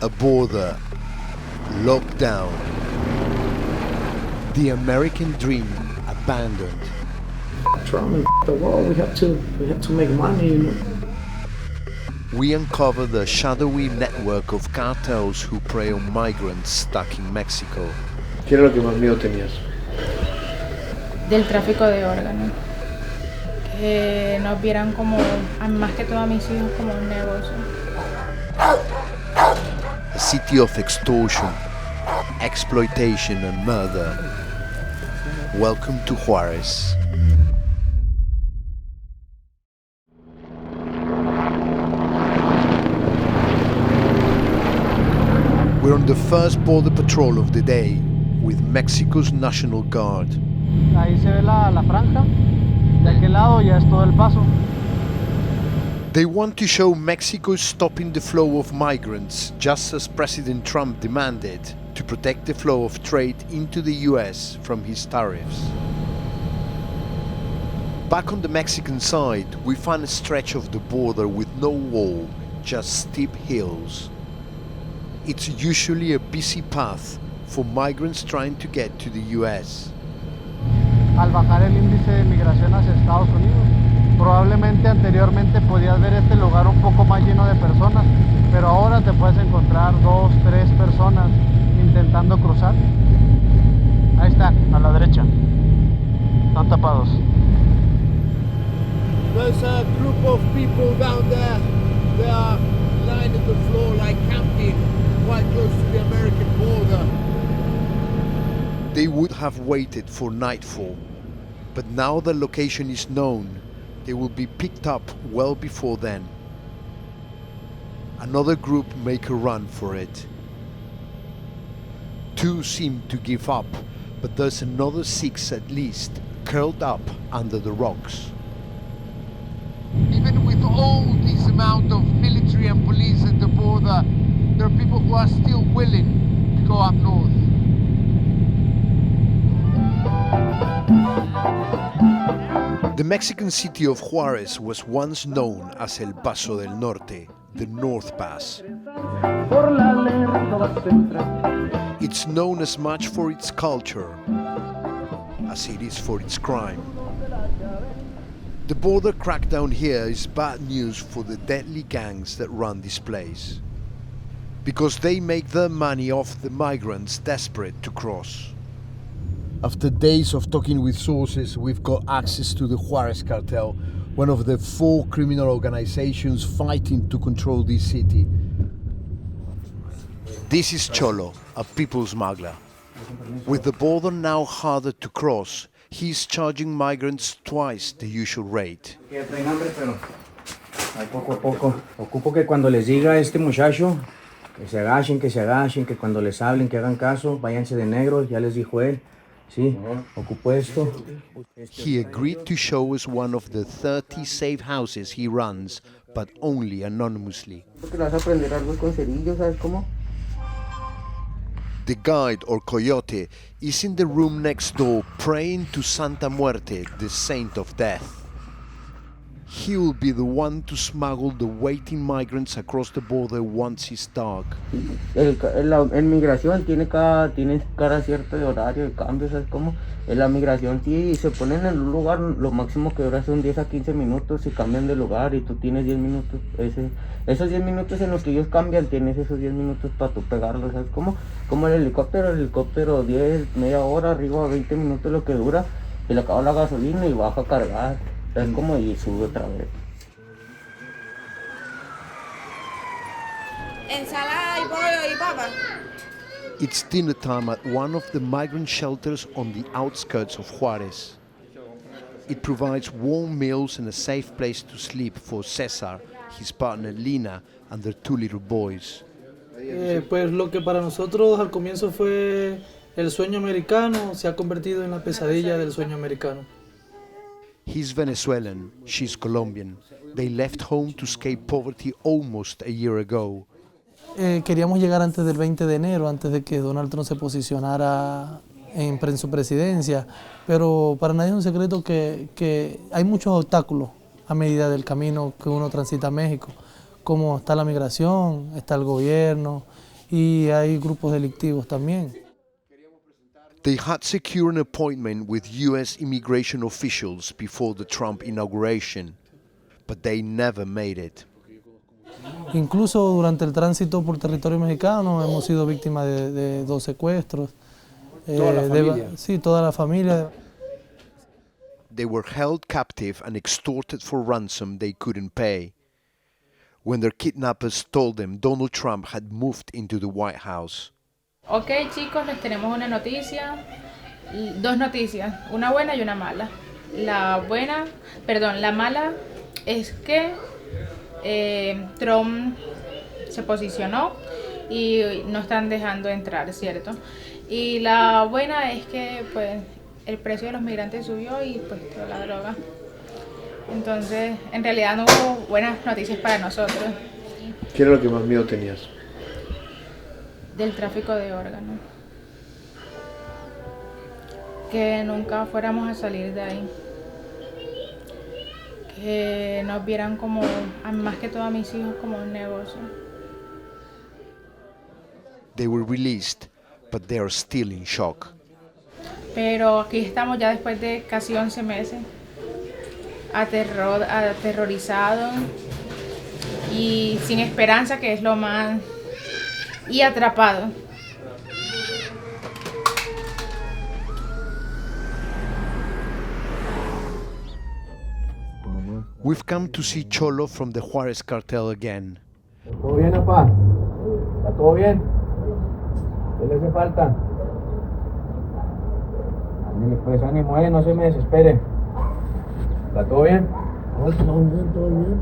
A border locked down. The American dream abandoned. Trump and the world, we have to make money, you know. We uncover the shadowy network of cartels who prey on migrants stuck in Mexico. ¿Qué era lo que más miedo tenías? Del tráfico de órganos. Que nos vieran como, más que todo a mis hijos, como un negocio. A city of extortion, exploitation and murder. Welcome to Juarez. We're on the first border patrol of the day with Mexico's National Guard. Ahí se ve la franja. De aquel lado ya es todo el Paso. They want to show Mexico is stopping the flow of migrants, just as President Trump demanded, to protect the flow of trade into the US from his tariffs. Back on the Mexican side, we find a stretch of the border with no wall, just steep hills. It's usually a busy path for migrants trying to get to the US. Al bajar el índice de migración hacia Estados Unidos, probablemente anteriormente podías ver este lugar un poco más lleno de personas, pero ahora te puedes encontrar 2, 3 personas intentando cruzar. Ahí están, a la derecha. Están tapados. There's a group of people down there. They are lying on the floor like camping quite close to the American border. They would have waited for nightfall, but now the location is known, they will be picked up well before then. Another group make a run for it. 2 seem to give up, but there's another 6 at least curled up under the rocks. Even with all this amount of military and police at the border, there are people who are still willing to go up north. The Mexican city of Juarez was once known as El Paso del Norte, the North Pass. It's known as much for its culture as it is for its crime. The border crackdown here is bad news for the deadly gangs that run this place, because they make their money off the migrants desperate to cross. After days of talking with sources, we've got access to the Juarez Cartel, one of the 4 criminal organizations fighting to control this city. This is Cholo, a people smuggler. With the border now harder to cross, he's charging migrants twice the usual rate. Traen hambre, pero poco a poco. Ocupo que cuando les diga a este muchacho que se agachen, que cuando les hablen que hagan caso, váyanse de negro, ya les dijo él. Sí, ocupo esto. He agreed to show us one of the 30 safe houses he runs, but only anonymously. The guide, or coyote, is in the room next door praying to Santa Muerte, the saint of death. He will be the one to smuggle the waiting migrants across the border once it's dark. En migración tiene cada cierto horario de cambio, ¿sabes cómo? En la migración sí se ponen en un lugar, lo máximo que dura son 10 a 15 minutos y cambian de lugar y tú tienes 10 minutos. Esos 10 minutos en los que ellos cambian, tienes esos 10 minutos para tú pegarlos, ¿sabes cómo? Como el helicóptero 10, media hora, arriba 20 minutos lo que dura y le acaba la gasolina y baja a cargar. Es como y sube otra vez. Ensalada y pollo y papa. It's dinner time at one of the migrant shelters on the outskirts of Juarez. It provides warm meals and a safe place to sleep for Cesar, his partner Lina, and their 2 little boys. Pues lo que para nosotros al comienzo fue el sueño americano se ha convertido en la pesadilla del sueño americano. He's Venezuelan, she's Colombian. They left home to escape poverty almost a year ago. Queríamos llegar antes del 20 de enero, antes de que Donald Trump se posicionara en su presidencia, pero para nadie es un secreto que hay muchos obstáculos a medida del camino que uno transita a México, como está la migración, está el gobierno, y hay grupos delictivos también. They had secured an appointment with U.S. immigration officials before the Trump inauguration, but they never made it. Incluso durante el tránsito por territorio mexicano hemos sido víctimas de 2 secuestros. ¿Toda la familia? Sí, toda la familia. They were held captive and extorted for ransom they couldn't pay. When their kidnappers told them Donald Trump had moved into the White House. Ok, chicos, les tenemos una noticia, 2 noticias, una buena y una mala. La mala es que Trump se posicionó y no están dejando entrar, ¿cierto? Y la buena es que pues el precio de los migrantes subió y pues toda la droga. Entonces, en realidad no hubo buenas noticias para nosotros. ¿Qué era lo que más miedo tenías? Del tráfico de órganos. Que nunca fuéramos a salir de ahí. Que nos vieran como, más que todo a mis hijos, como un negocio. They were released, but they are still in shock. Pero aquí estamos ya después de casi 11 meses, aterrorizados y sin esperanza, que es lo más, y atrapados. We've come to see Cholo from the Juarez cartel again. ¿Todo bien, papá? ¿Está todo bien? ¿Qué le hace falta? Ándale, pues ánimo, no se me desespere. ¿Está todo bien? Todo bien.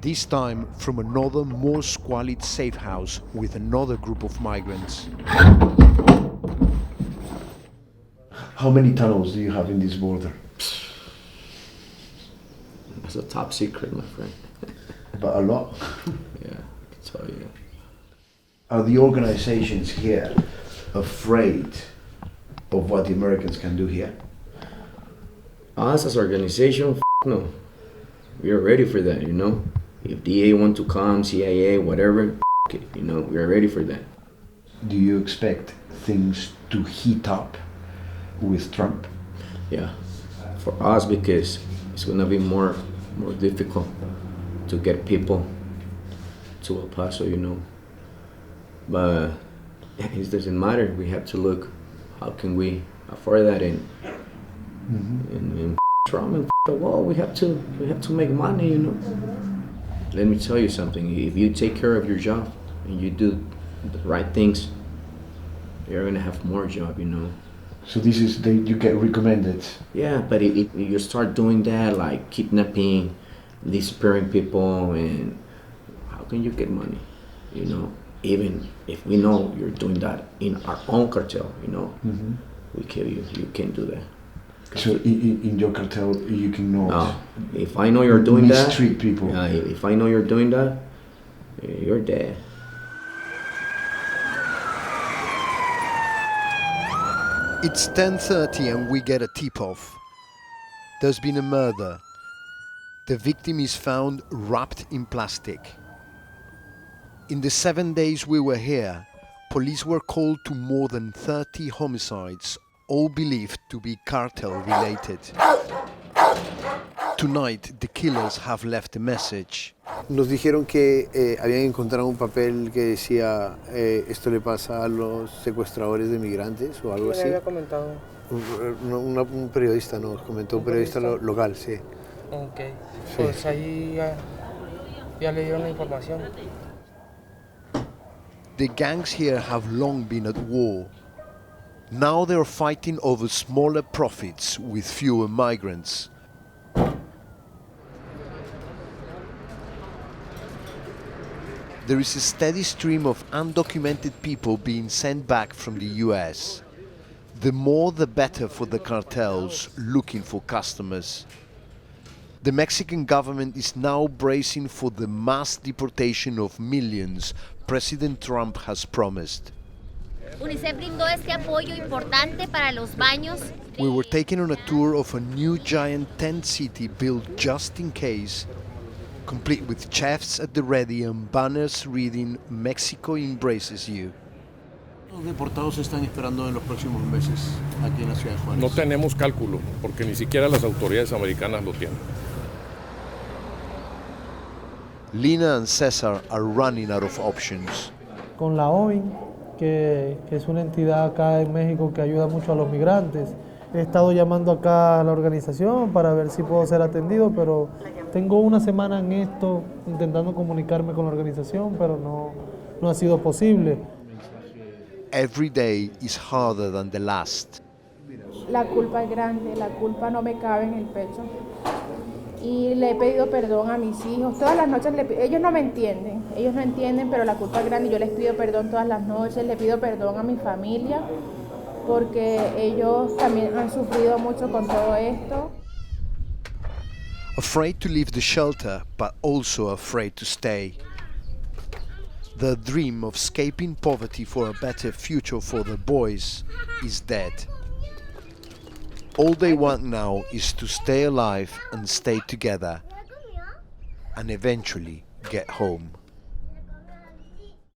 This time from another more squalid safe house with another group of migrants. How many tunnels do you have in this border? That's a top secret, my friend. But a lot. Yeah, I can tell you. Are the organizations here afraid of what the Americans can do here? Us as an organization, no. We are ready for that, you know? If DA want to come, CIA, whatever, it, you know, we are ready for that. Do you expect things to heat up with Trump? Yeah, for us, because it's gonna be more difficult to get people to El Paso, you know. But it doesn't matter. We have to look how can we afford that and Trump and the wall. We have to make money, you know. Let me tell you something. If you take care of your job and you do the right things, you're gonna have more job, you know. So this is you get recommended. Yeah, but if you start doing that, like kidnapping, disappearing people, and how can you get money? You know, even if we know you're doing that in our own cartel, you know, we kill you. You can't do that. So in your cartel, you cannot. If I know you're doing that, mistreat people. If I know you're doing that, you're dead. It's 10:30 and we get a tip-off. There's been a murder. The victim is found wrapped in plastic. In the 7 days we were here, police were called to more than 30 homicides, all believed to be cartel-related. Tonight, the killers have left a message. Nos dijeron que habían encontrado un papel que decía esto le pasa a los secuestradores de migrantes o algo así. ¿Quién había comentado? Un periodista nos comentó, un periodista local, sí. Ok, sí. Pues ahí ya le dieron la información. The gangs here have long been at war. Now they are fighting over smaller profits with fewer migrants. There is a steady stream of undocumented people being sent back from the US. The more the better for the cartels looking for customers. The Mexican government is now bracing for the mass deportation of millions President Trump has promised. UNICEF brindó este apoyo importante para los baños. We were taken on a tour of a new giant tent city built just in case. complete with chefs at the ready and banners reading "Mexico embraces you." Los deportados están esperando en los próximos meses aquí en la Ciudad Juárez. No tenemos cálculo, porque ni siquiera las autoridades americanas lo tienen. Lina and Cesar are running out of options. Con la OIN, que es una entidad acá en México que ayuda mucho a los migrantes. He estado llamando acá a la organización para ver si puedo ser atendido, pero tengo una semana en esto intentando comunicarme con la organización, pero no ha sido posible. Every day is harder than the last. La culpa es grande, la culpa no me cabe en el pecho. Y le he pedido perdón a mis hijos. Todas las noches, ellos no entienden, pero la culpa es grande. Yo les pido perdón todas las noches, le pido perdón a mi familia, porque ellos también han sufrido mucho con todo esto. Afraid to leave the shelter, but also afraid to stay. The dream of escaping poverty for a better future for the boys is dead. All they want now is to stay alive and stay together, and eventually get home.